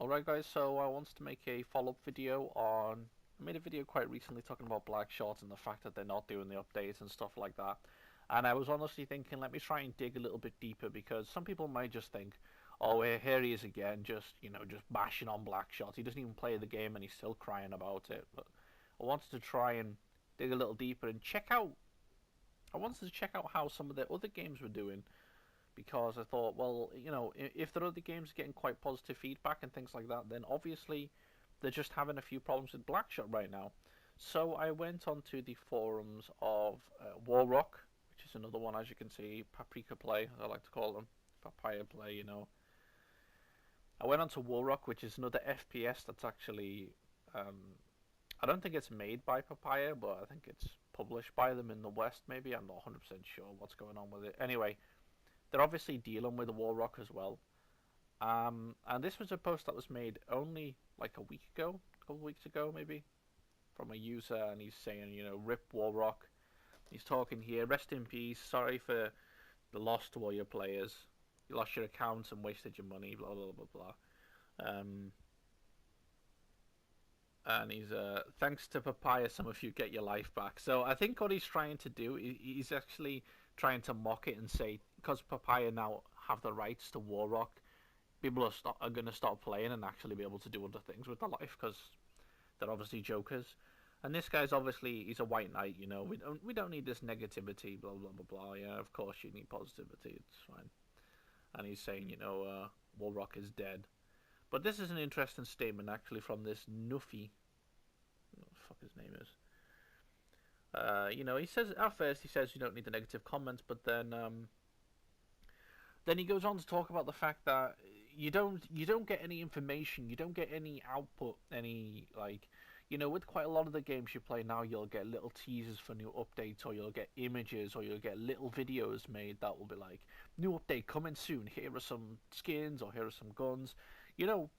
Alright guys, so I wanted to make a follow-up video on... I made a video quite recently talking about Blackshot and the fact that they're not doing the updates and stuff like that. And I was honestly thinking, let me try and dig a little bit deeper, because some people might just think, oh, here he is again, just bashing on Blackshot. He doesn't even play the game and he's still crying about it. But I wanted to try and dig a little deeper and check out... I wanted to check out how some of the other games were doing, because I thought, well, if there are other games getting quite positive feedback and things like that, then obviously they're just having a few problems with Blackshot right now. So I went onto the forums of Warrock, which is another one, as you can see, Paprika Play, as I like to call them, Papaya Play. I went onto Warrock, which is another FPS that's actually, I don't think it's made by Papaya, but I think it's published by them in the West, maybe. I'm not 100% sure what's going on with it. Anyway, they're obviously dealing with the Warrock as well. And this was a post that was made only like a week ago, a couple of weeks ago maybe, from a user, and he's saying, rip Warrock. He's talking here, rest in peace, sorry for the loss to all your players. You lost your accounts and wasted your money, blah, blah, blah, blah. And he's, thanks to Papaya, some of you get your life back. So I think what he's trying to do, he's actually trying to mock it and say, because Papaya now have the rights to Warrock, people are going to stop playing and actually be able to do other things with their life, because they're obviously jokers. And this guy's obviously, he's a white knight, we don't need this negativity, blah blah blah blah. Yeah, of course you need positivity, it's fine. And he's saying, Warrock is dead. But this is an interesting statement actually from this Nuffy. What the fuck his name is? He says at first, he says you don't need the negative comments, but then he goes on to talk about the fact that you don't get any information, you don't get any output, any with quite a lot of the games you play now, you'll get little teasers for new updates, or you'll get images, or you'll get little videos made that will be like, new update coming soon, here are some skins, or here are some guns. Do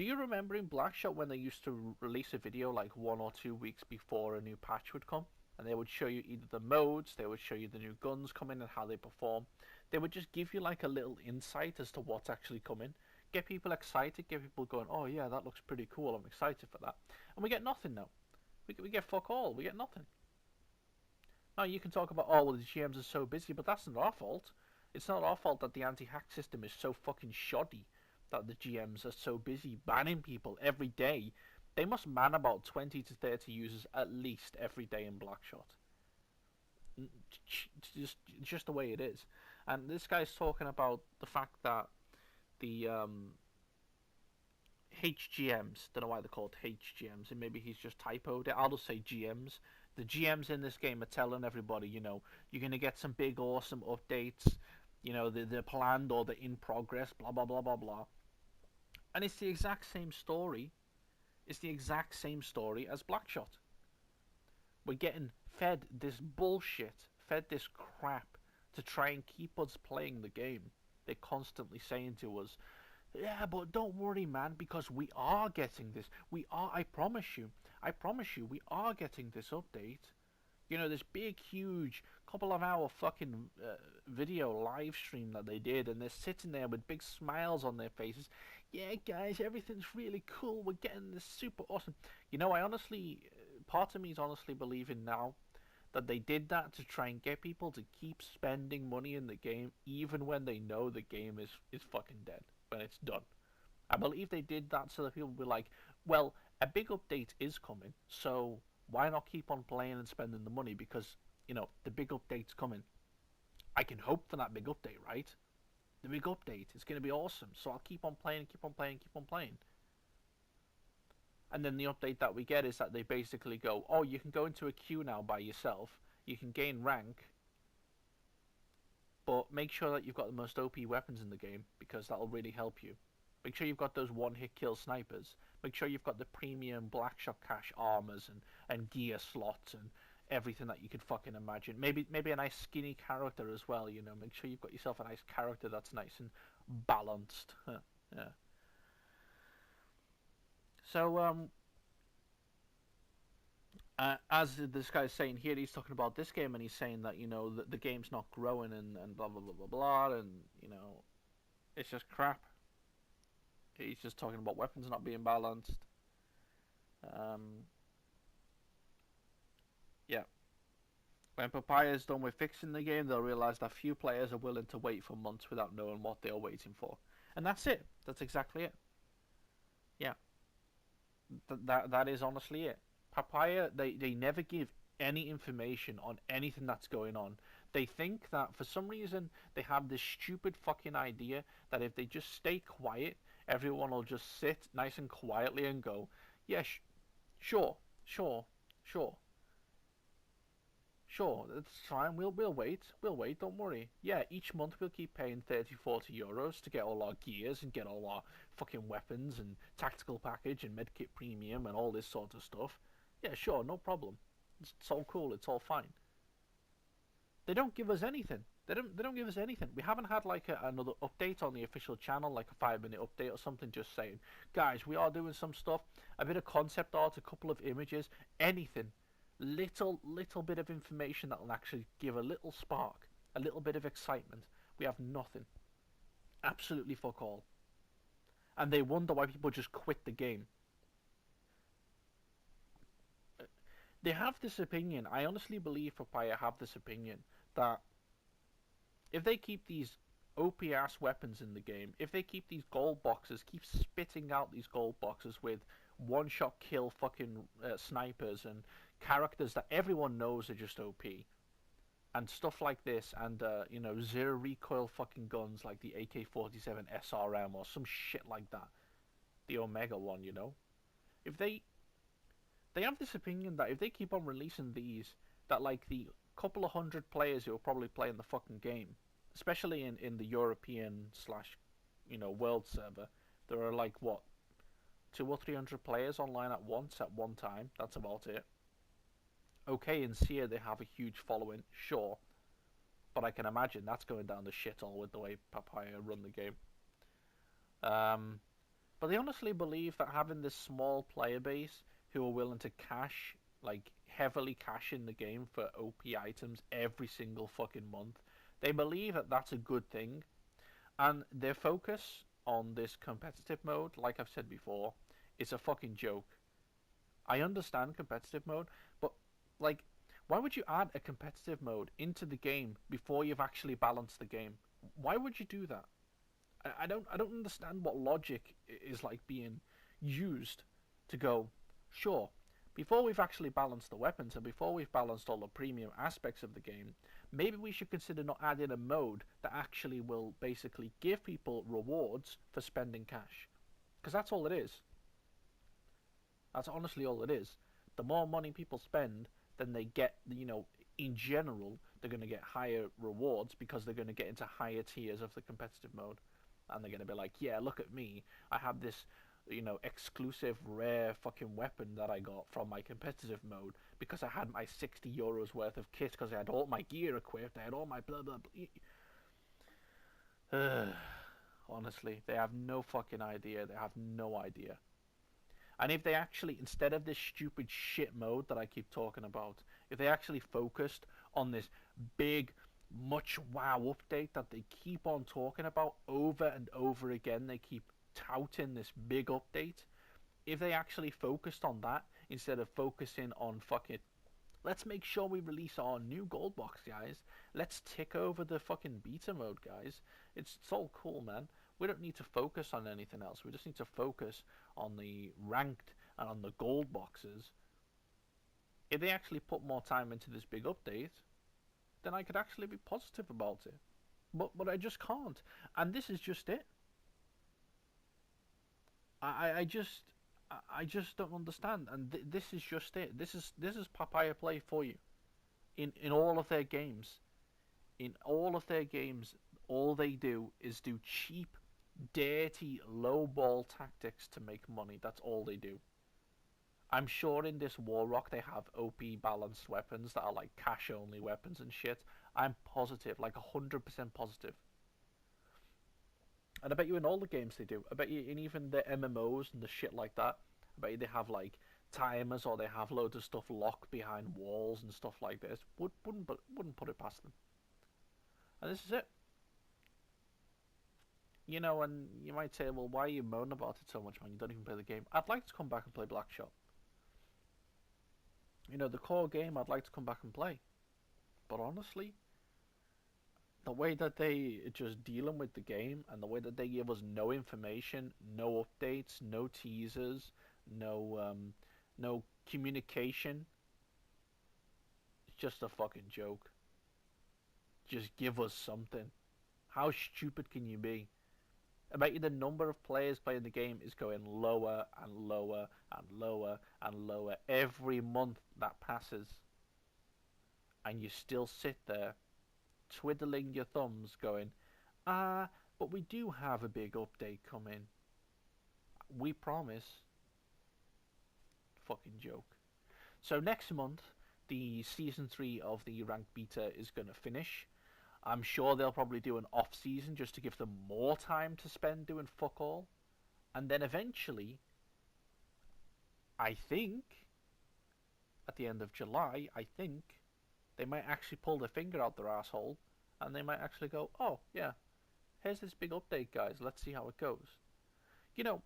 you remember in Blackshot when they used to release a video like 1 or 2 weeks before a new patch would come? And they would show you either the modes, they would show you the new guns coming and how they perform. They would just give you like a little insight as to what's actually coming. Get people excited, get people going, oh yeah, that looks pretty cool, I'm excited for that. And we get nothing now. We get fuck all, we get nothing. Now you can talk about, oh well, the GMs are so busy, but that's not our fault. It's not our fault that the anti-hack system is so fucking shoddy, that the GMs are so busy banning people every day. They must ban about 20 to 30 users at least every day in Blackshot. Just the way it is. And this guy's talking about the fact that the HGMs, don't know why they're called HGMs, and maybe he's just typoed it. I'll just say GMs. The GMs in this game are telling everybody, you're going to get some big awesome updates, they're planned or they're in progress, blah blah blah blah blah. And it's the exact same story. It's the exact same story as Blackshot. We're getting fed this bullshit, fed this crap to try and keep us playing the game. They're constantly saying to us, yeah, but don't worry, man, because we are getting this. We are, I promise you, we are getting this update. This big, huge, couple of hour fucking video live stream that they did, and they're sitting there with big smiles on their faces. Yeah, guys, everything's really cool. We're getting this super awesome. I honestly, part of me is honestly believing now that they did that to try and get people to keep spending money in the game, even when they know the game is fucking dead, when it's done. I believe they did that so that people will be like, well, a big update is coming, so why not keep on playing and spending the money, because, the big update's coming. I can hope for that big update, right? The big update is going to be awesome, so I'll keep on playing, keep on playing, keep on playing. And then the update that we get is that they basically go, oh, you can go into a queue now by yourself, you can gain rank, but make sure that you've got the most OP weapons in the game, because that'll really help you. Make sure you've got those one-hit kill snipers. Make sure you've got the premium Blackshot cash armors and gear slots and everything that you could fucking imagine. Maybe a nice skinny character as well, Make sure you've got yourself a nice character that's nice and balanced. Yeah. So, as this guy's saying here, he's talking about this game, and he's saying that, the game's not growing and blah, blah, blah, blah, blah, and, it's just crap. He's just talking about weapons not being balanced. Um, yeah. When Papaya is done with fixing the game, they'll realize that few players are willing to wait for months without knowing what they are waiting for. And that's it. That's exactly it. Yeah. That is honestly it. Papaya, they never give any information on anything that's going on. They think that for some reason they have this stupid fucking idea that if they just stay quiet, everyone will just sit nice and quietly and go, yeah, sure, sure, sure, sure, that's fine. We'll wait. We'll wait. Don't worry. Yeah, each month we'll keep paying 30, 40 euros to get all our gears and get all our fucking weapons and tactical package and medkit premium and all this sort of stuff. Yeah, sure, no problem. It's all cool. It's all fine. They don't give us anything. They don't give us anything. We haven't had like another update on the official channel, like a 5 minute update or something, just saying, guys, we are doing some stuff, a bit of concept art, a couple of images, anything, little bit of information that will actually give a little spark, a little bit of excitement. We have nothing, absolutely fuck all, and they wonder why people just quit the game. They have this opinion. I honestly believe Papaya have this opinion that if they keep these OP ass weapons in the game, if they keep these gold boxes, keep spitting out these gold boxes with one shot kill fucking snipers and characters that everyone knows are just OP and stuff like this, and zero recoil fucking guns like the AK-47 SRM or some shit like that, the Omega one, if they have this opinion that if they keep on releasing these, that like the couple of hundred players who are probably playing the fucking game, especially in the European slash, world server, there are like what, 200 or 300 players online at once at one time. That's about it. Okay, in SEA they have a huge following, sure, but I can imagine that's going down the shithole with the way Papaya run the game. Um, but they honestly believe that having this small player base who are willing to cash, like heavily cash in the game for OP items every single fucking month, they believe that that's a good thing. And their focus on this competitive mode, like I've said before, is a fucking joke. I understand competitive mode, but like, why would you add a competitive mode into the game before you've actually balanced the game? Why would you do that? I don't understand what logic is like being used to go, sure, before we've actually balanced the weapons and before we've balanced all the premium aspects of the game, maybe we should consider not adding a mode that actually will basically give people rewards for spending cash. Because that's all it is. That's honestly all it is. The more money people spend, then they get, in general, they're going to get higher rewards because they're going to get into higher tiers of the competitive mode. And they're going to be like, yeah, look at me. I have this, exclusive rare fucking weapon that I got from my competitive mode because I had my 60 euros worth of kit because I had all my gear equipped. I had all my blah, blah, blah. Honestly, they have no fucking idea. They have no idea. And if they actually, instead of this stupid shit mode that I keep talking about, if they actually focused on this big, much wow update that they keep on talking about over and over again, they keep touting this big update. If they actually focused on that instead of focusing on fucking, let's make sure we release our new gold box, guys. Let's tick over the fucking beta mode, guys. It's all cool, man. We don't need to focus on anything else. We just need to focus on the ranked and on the gold boxes. If they actually put more time into this big update, then I could actually be positive about it. But I just can't. And this is just it. I just don't understand. And this is just it. This is Papaya Play for you. In all of their games, in all of their games, all they do is do cheap, dirty, low ball tactics to make money. That's all they do. I'm sure in this Warrock they have OP balanced weapons that are like cash only weapons and shit. I'm positive, like 100% positive. And I bet you in all the games they do. I bet you in even the MMOs and the shit like that. I bet you they have like timers or they have loads of stuff locked behind walls and stuff like this. Wouldn't put it past them. And this is it. And you might say, well, why are you moaning about it so much, man? You don't even play the game. I'd like to come back and play Blackshot. The core game I'd like to come back and play. But honestly, the way that they just dealing with the game and the way that they give us no information, no updates, no teasers, no communication, it's just a fucking joke. Just give us something. How stupid can you be? I bet you the number of players playing the game is going lower and lower and lower and lower every month that passes. And you still sit there twiddling your thumbs going, but we do have a big update coming. We promise. Fucking joke. So next month, the season 3 of the ranked beta is going to finish. I'm sure they'll probably do an off season just to give them more time to spend doing fuck all. And then eventually, I think, at the end of July, I think, they might actually pull their finger out their asshole and they might actually go, oh, yeah, here's this big update, guys. Let's see how it goes. You know,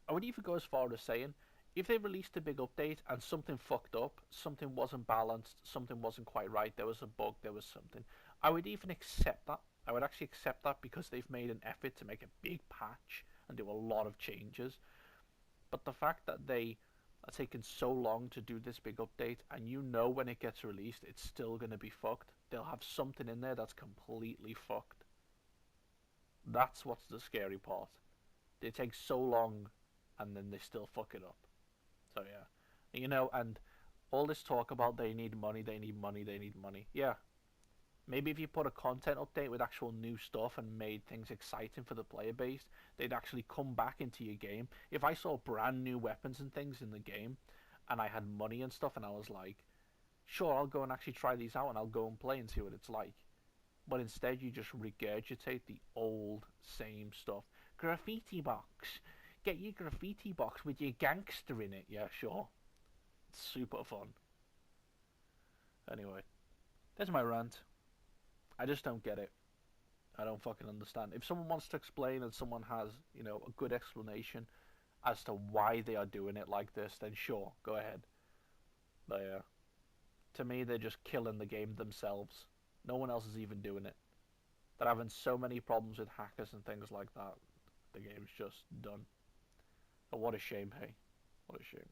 I would even go as far as saying, if they released a big update and something fucked up, something wasn't balanced, something wasn't quite right, there was a bug, there was something, I would even accept that. I would actually accept that because they've made an effort to make a big patch and do a lot of changes. But the fact that they are taking so long to do this big update, and when it gets released, it's still going to be fucked. They'll have something in there that's completely fucked. That's what's the scary part. They take so long, and then they still fuck it up. So yeah, and all this talk about they need money, they need money, they need money. Yeah, maybe if you put a content update with actual new stuff and made things exciting for the player base, they'd actually come back into your game. If I saw brand new weapons and things in the game, and I had money and stuff, and I was like, sure, I'll go and actually try these out, and I'll go and play and see what it's like. But instead, you just regurgitate the old same stuff. Graffiti box. Get your graffiti box with your gangster in it. Yeah, sure. It's super fun. Anyway, there's my rant. I just don't get it. I don't fucking understand. If someone wants to explain and someone has, a good explanation as to why they are doing it like this, then sure, go ahead. But yeah, to me, they're just killing the game themselves. No one else is even doing it. They're having so many problems with hackers and things like that. The game's just done. But what a shame, hey. What a shame.